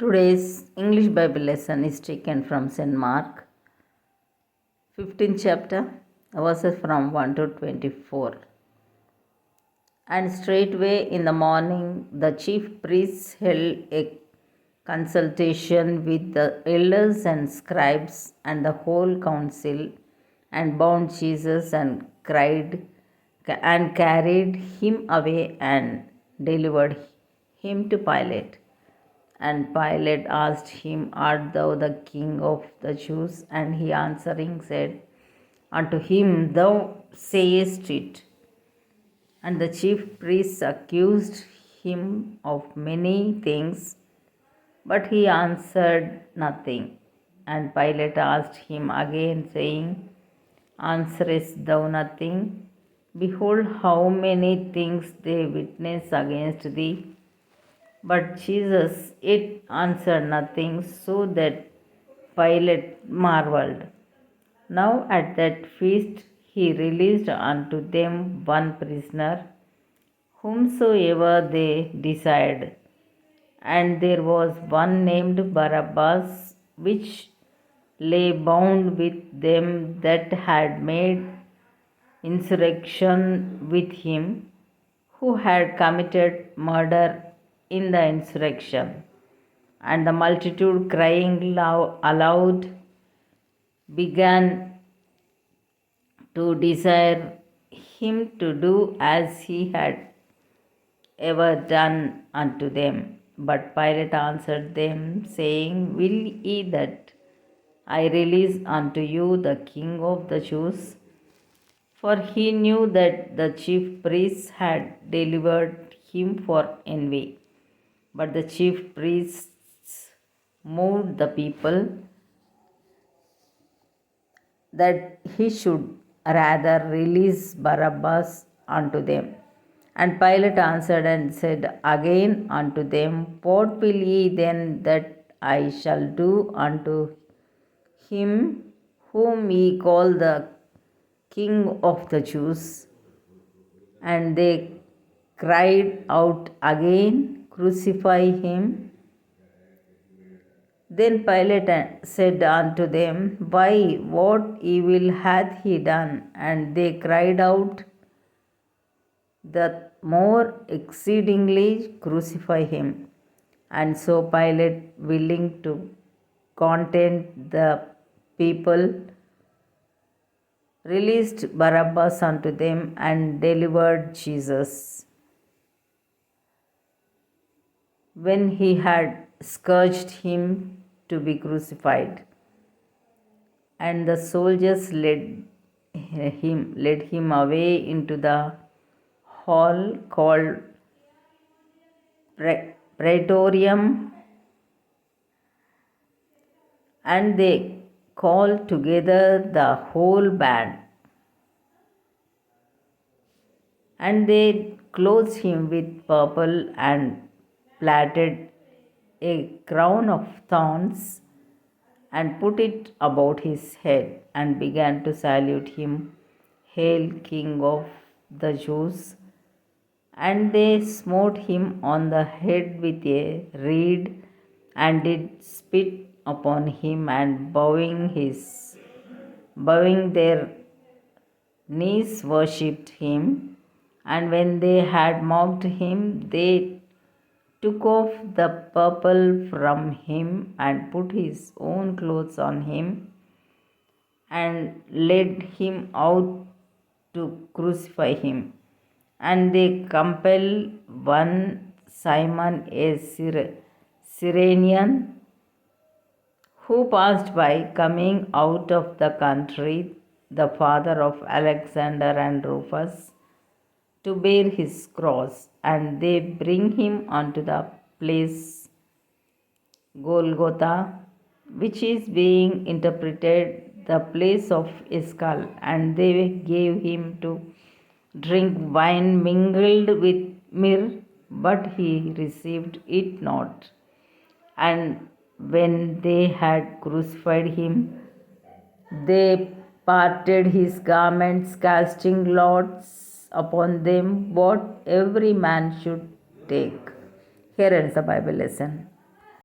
Today's English Bible lesson is taken from St. Mark, 15th chapter, verses from 1 to 24. And straightway in the morning the chief priests held a consultation with the elders and scribes and the whole council, and bound Jesus and carried him away and delivered him to Pilate. And Pilate asked him, Art thou the king of the Jews? And he answering said unto him, Thou sayest it. And the chief priests accused him of many things, but he answered nothing. And Pilate asked him again, saying, Answerest thou nothing? Behold, how many things they witness against thee. But Jesus yet answered nothing, so that Pilate marveled. Now at that feast he released unto them one prisoner, whomsoever they desired. And there was one named Barabbas, which lay bound with them that had made insurrection with him, who had committed murder in the insurrection. And the multitude, crying aloud, began to desire him to do as he had ever done unto them. But Pilate answered them, saying, Will ye that I release unto you the King of the Jews? For he knew that the chief priests had delivered him for envy. But the chief priests moved the people that he should rather release Barabbas unto them. And Pilate answered and said again unto them, What will ye then that I shall do unto him whom ye call the King of the Jews? And they cried out again, Crucify him. Then Pilate said unto them, Why, what evil hath he done? And they cried out the more exceedingly, Crucify him. And so Pilate, willing to content the people, released Barabbas unto them and delivered Jesus. When he had scourged him to be crucified, and the soldiers led him away into the hall called Praetorium, and they called together the whole band, and they clothed him with purple and plaited a crown of thorns and put it about his head, and began to salute him, Hail, King of the Jews! And they smote him on the head with a reed, and did spit upon him, and bowing their knees worshipped him. And when they had mocked him, they took off the purple from him, and put his own clothes on him, and led him out to crucify him. And they compelled one Simon a Cyrenian, who passed by, coming out of the country, the father of Alexander and Rufus, to bear his cross. And they bring him unto the place Golgotha, which is being interpreted the place of a skull. And they gave him to drink wine mingled with myrrh, but he received it not. And when they had crucified him, they parted his garments, casting lots upon them what every man should take. Here ends the Bible lesson.